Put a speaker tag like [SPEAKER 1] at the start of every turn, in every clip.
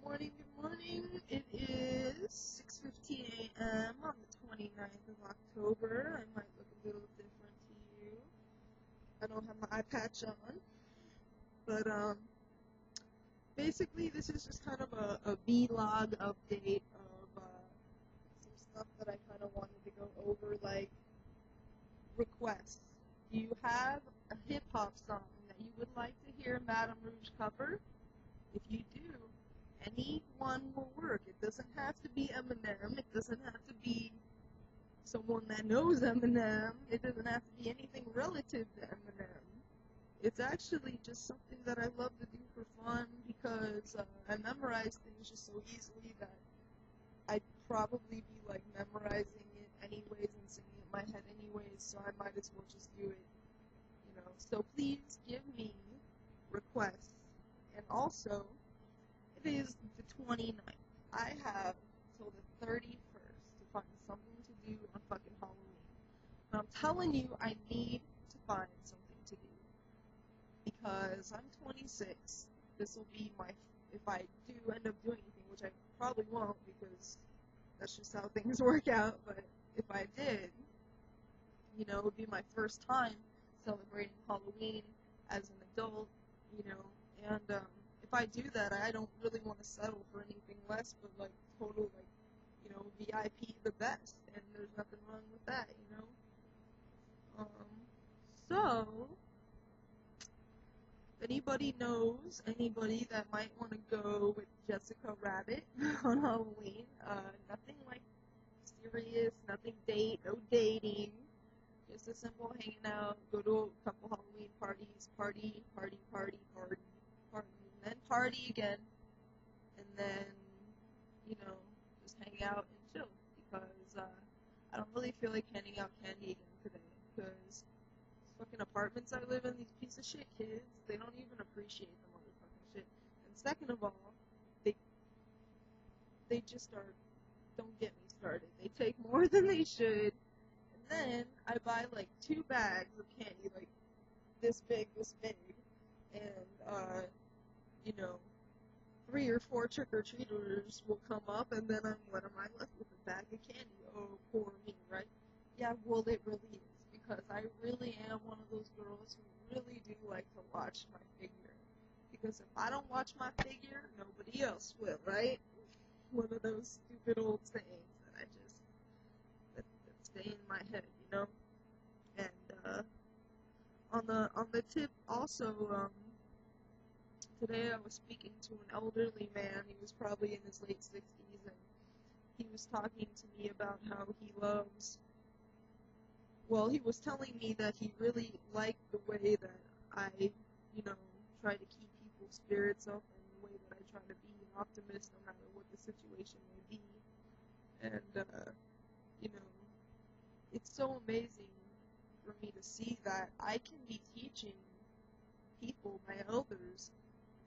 [SPEAKER 1] Good morning. It is 6:15 a.m. on the 29th of October. I might look a little different to you. I don't have my eye patch on. But, basically this is just kind of a vlog update of, some stuff that I kind of wanted to go over, like, requests. Do you have a hip-hop song that you would like to hear Madame Rouge cover? If you do, anyone will work. It doesn't have to be Eminem. It doesn't have to be someone that knows Eminem. It doesn't have to be anything relative to Eminem. It's actually just something that I love to do for fun because I memorize things just so easily that I'd probably be like memorizing it anyways and singing it in my head anyways, so I might as well just do it, you know. So please give me requests. And also, it is the 29th. I have till the 31st to find something to do on fucking Halloween. And I'm telling you, I need to find something to do. Because I'm 26. This will be my, if I do end up doing anything, which I probably won't because that's just how things work out, but if I did, you know, it would be my first time celebrating Halloween as an adult, you know, and if I do that, I don't really want to settle for anything less but like total, like, you know, VIP the best, and there's nothing wrong with that, you know. So if anybody knows anybody that might want to go with Jessica Rabbit on Halloween, nothing like serious, nothing no dating, just a simple hanging out, go to a couple Halloween parties, party, and then party again, and then, you know, just hang out and chill, because I don't really feel like handing out candy again today, because these fucking apartments I live in, these piece of shit kids, they don't even appreciate the motherfucking shit, and second of all, they just don't get me started. They take more than they should, and then I buy like 2 bags of candy, like this big, and you know, 3 or 4 trick-or-treaters will come up, and then what am I left with? A bag of candy. Oh, poor me, right? Yeah, well, it really is, because I really am one of those girls who really do like to watch my figure, because if I don't watch my figure, nobody else will, right? One of those stupid old sayings that stay in my head, you know? And, on the tip, also, today I was speaking to an elderly man. He was probably in his late 60s, and he was talking to me about how he loves, well, he was telling me that he really liked the way that I, you know, try to keep people's spirits up, and the way that I try to be an optimist no matter what the situation may be. And, you know, it's so amazing for me to see that I can be teaching people, my elders,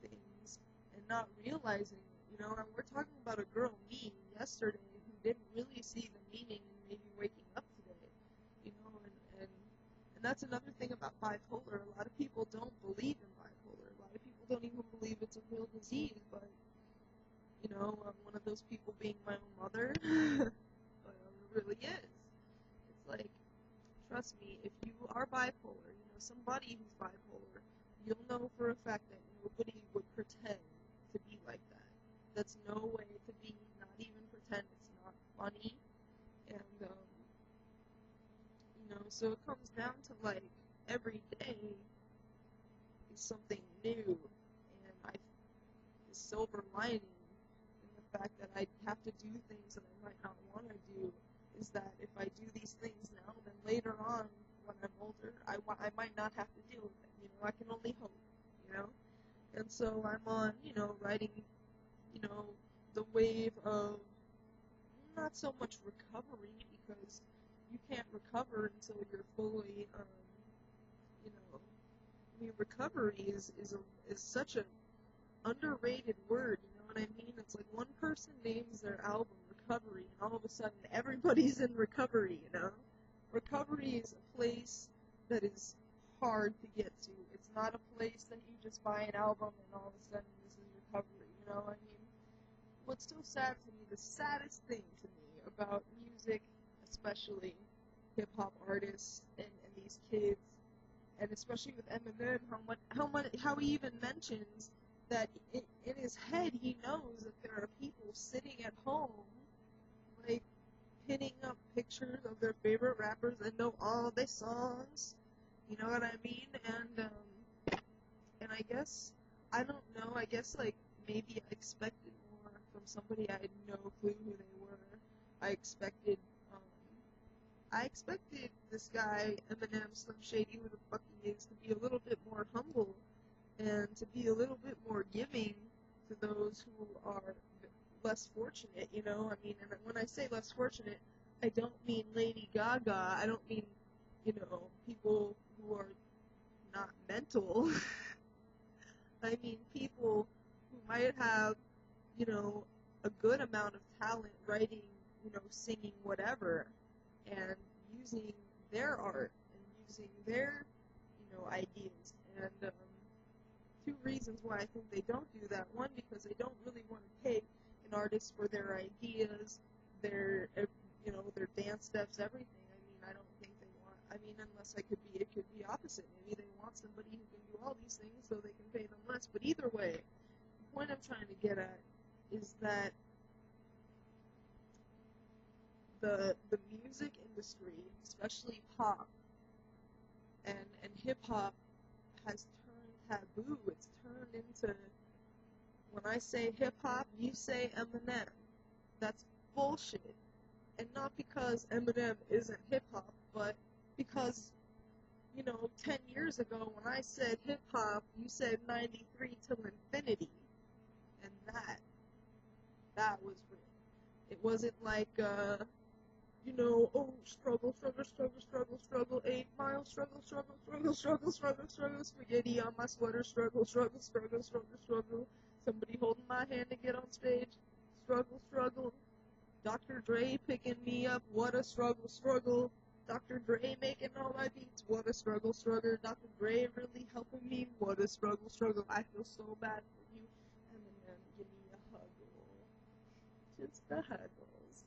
[SPEAKER 1] things and not realizing it, you know. And we're talking about a girl, me, yesterday, who didn't really see the meaning in maybe waking up today, you know. And that's another thing about bipolar. A lot of people don't believe in bipolar. A lot of people don't even believe it's a real disease, but, you know, one of those people being my own mother, but it really is. It's like, trust me, if you are bipolar, you know, somebody who's bipolar, you'll know for a fact that nobody would pretend to be like that. That's no way to be, not even pretend. It's not funny. And, you know, so it comes down to, like, every day is something new. And the silver lining in the fact that I have to do things that I might not want to do is that if I do these things now, then later on, when I'm older, I might not have to deal with them. You know, I can only hope, you know? And so I'm on, you know, riding, you know, the wave of not so much recovery, because you can't recover until you're fully, you know, I mean, recovery is such an underrated word, you know what I mean? It's like one person names their album Recovery, and all of a sudden everybody's in recovery, you know? Recovery is a place that is hard to get to. It's not a place that you just buy an album and all of a sudden this is recovery, you know what I mean? what's so sad to me, the saddest thing to me about music, especially hip-hop artists and these kids, and especially with Eminem, how he even mentions that in his head he knows that there are people sitting at home, like, pinning up pictures of their favorite rappers and know all their songs, you know what I mean? And I guess, I don't know, I guess, like, maybe I expected more from somebody I had no clue who they were. I expected this guy, Eminem, Slim Shady, who the fuck he is, to be a little bit more humble and to be a little bit more giving to those who are less fortunate, you know? I mean, and when I say less fortunate, I don't mean Lady Gaga. I don't mean, you know, people who are not mental. I mean people who might have, you know, a good amount of talent writing, you know, singing, whatever, and using their art and using their, you know, ideas. And two reasons why I think they don't do that. One, because they don't really want to pay an artist for their ideas, their, you know, their dance steps, everything. I mean, I don't think they want, I mean, unless it could be opposite. Maybe they want somebody who can do all these things so they can pay them less. But either way, the point I'm trying to get at is that the music industry, especially pop and hip-hop, has turned taboo. It's turned into, when I say hip-hop, you say Eminem. That's bullshit. And not because Eminem isn't hip-hop, but because, you know, 10 years ago when I said hip-hop, you said 93 till infinity. And that was real. It wasn't like, you know, oh, struggle, 8 mile, struggle, spaghetti on my sweater, struggle, somebody holding my hand to get on stage, struggle, Dr. Dre picking me up, what a struggle, Dr. Dre making all my beats, what a struggle, Dr. Dre really helping me, what a struggle, I feel so bad for you, and then give me a huggle, just the huggles.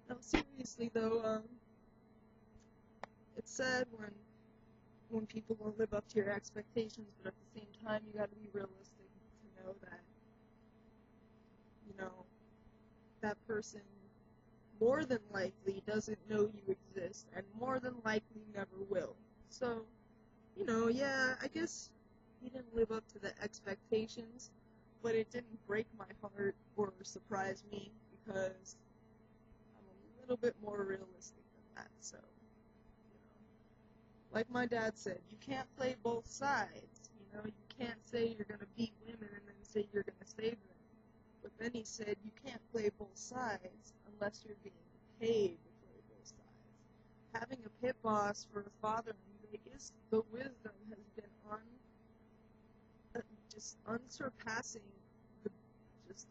[SPEAKER 1] No, seriously though, it's sad when people don't live up to your expectations, but at the same time, you gotta be realistic to know that, you know, that person more than likely doesn't know you exist, and more than likely never will. So, you know, yeah, I guess he didn't live up to the expectations, but it didn't break my heart or surprise me, because I'm a little bit more realistic than that, so, you know. Like my dad said, you can't play both sides, you know, you can't say you're gonna beat women and then say you're gonna save them. But then he said you can't play both sides unless you're being paid to play both sides. Having a pit boss for a father in Vegas, the wisdom has been just unsurpassing, just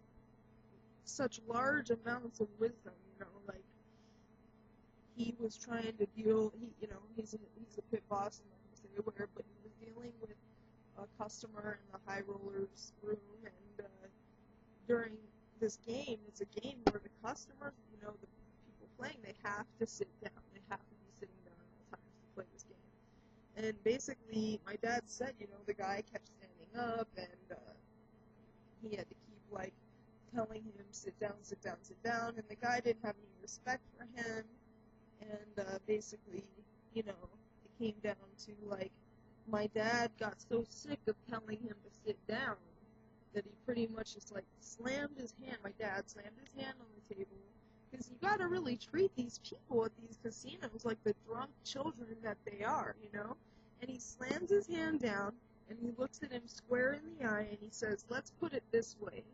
[SPEAKER 1] such large amounts of wisdom, you know, like, he was trying to deal, you know, he's a pit boss, and I'm say where, but he was dealing with a customer in the high rollers room, and during this game, it's a game where the customers, you know, the people playing, they have to sit down. They have to be sitting down at all times to play this game. And basically, my dad said, you know, the guy kept standing up, and he had to keep, like, telling him, sit down, and the guy didn't have any respect for him, and basically, you know, it came down to, like, my dad got so sick of telling him to sit down that he pretty much just, like, slammed his hand. My dad slammed his hand on the table, because you gotta really treat these people at these casinos like the drunk children that they are, you know? And he slams his hand down, and he looks at him square in the eye, and he says, let's put it this way.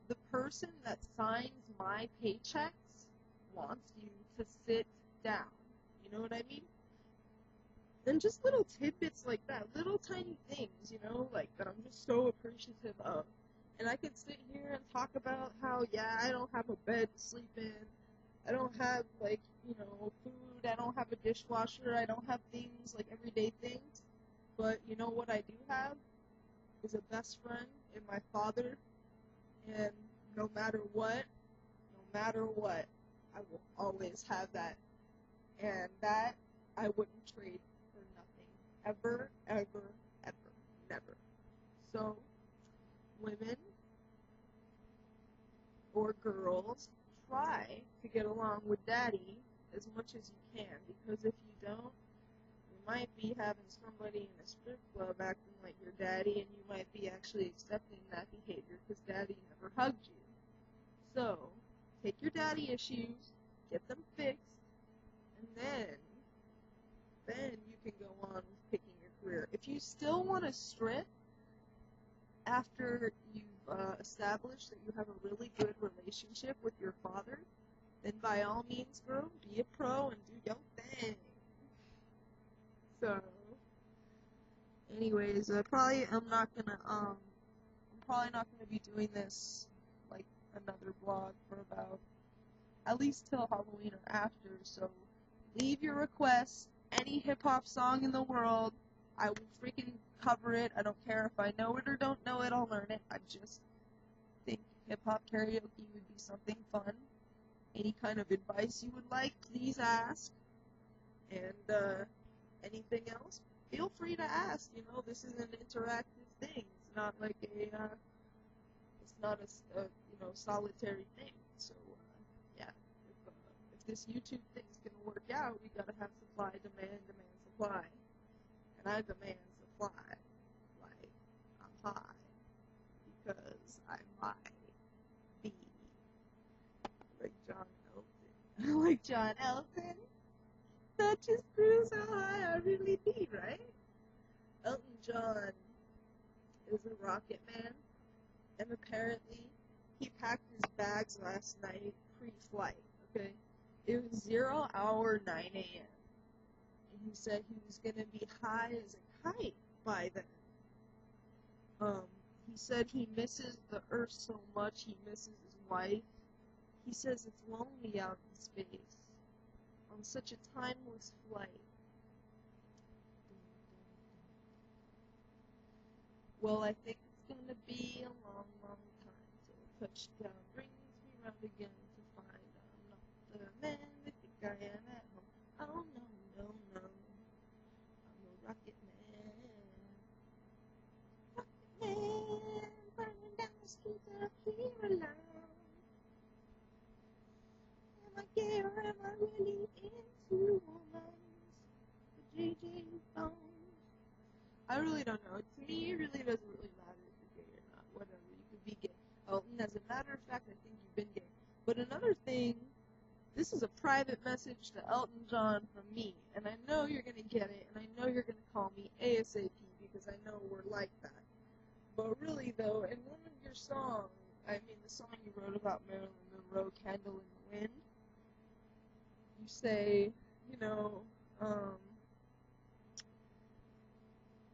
[SPEAKER 1] The person that signs my paychecks wants you to sit down. You know what I mean? And just little tidbits like that, little tiny things, you know, like, that I'm just so appreciative of. And I could sit here and talk about how, yeah, I don't have a bed to sleep in, I don't have, like, you know, food, I don't have a dishwasher, I don't have things, like, everyday things, but you know what I do have is a best friend in my father, and no matter what, I will always have that. And that I wouldn't trade for nothing. Ever, ever, ever, never. So, women or girls, try to get along with daddy as much as you can, because if you don't, you might be having somebody in a strip club acting like your daddy, and you might be actually accepting that behavior because daddy never hugged you. So, take your daddy issues, get them fixed, and then you can go on with picking your career. If you still want to strip after you've established that you have a really good relationship with your father, then by all means, girl, be a pro and do your thing. So, anyways, I'm probably not gonna be doing this like another vlog for about at least till Halloween or after. So, leave your requests. Any hip hop song in the world, I will freaking cover it. I don't care if I know it or don't know it. I'll learn it. I just think hip hop karaoke would be something fun. Any kind of advice you would like, please ask. And anything else, feel free to ask. You know, this is an interactive thing. It's not like it's not a solitary thing. So yeah, if this YouTube thing's gonna work out, we gotta have supply, demand, supply, and I demand supply. Like I'm high because I might be like John Elton. Like John Elton. That just proves how high I really be, right? Elton John is a rocket man, and apparently he packed his bags last night pre-flight, okay? It was 0 hour 9 a.m. And he said he was going to be high as a kite by then. He said he misses the earth so much, he misses his wife. He says it's lonely out in space on such a timeless flight. Well, I think it's going to be a long, long time till touchdown brings me round again to find I'm not the man they think I am at home. Oh, no, no, no. I'm a rocket man. Rocket man, burning down the streets up here alone. Am I gay or am I really into romance? The JJ Bones. I really don't know. To me, it really doesn't really matter if you're gay or not. Whatever, you could be gay. Elton, as a matter of fact, I think you've been gay. But another thing, this is a private message to Elton John from me, and I know you're going to get it, and I know you're going to call me ASAP because I know we're like that. But really, though, in one of your songs, the song you wrote about Marilyn Monroe, Candle in the Wind, you say,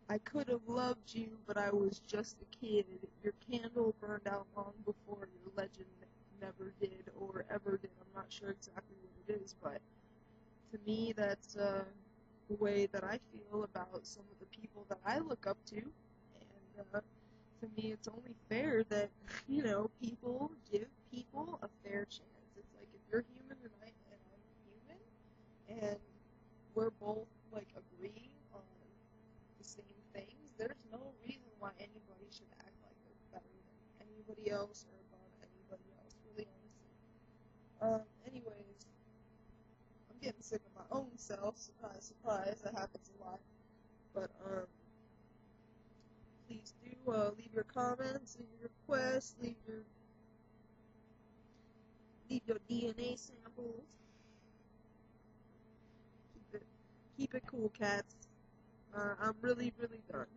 [SPEAKER 1] I could have loved you, but I was just a kid. Your candle burned out long before your legend never did or ever did. I'm not sure exactly what it is, but to me, that's the way that I feel about some of the people that I look up to. And to me, it's only fair that, people give people a fair chance. It's like if you're human and I'm human, and we're both, agreeing on the same things, there's no reason why anybody should act like they're better than anybody else or above anybody else, really honestly. Anyways, I'm getting sick of my own self. Surprise, surprise, that happens a lot. But, please do, leave your comments, leave your requests, leave your DNA samples. Keep it cool, cats. I'm really, really done.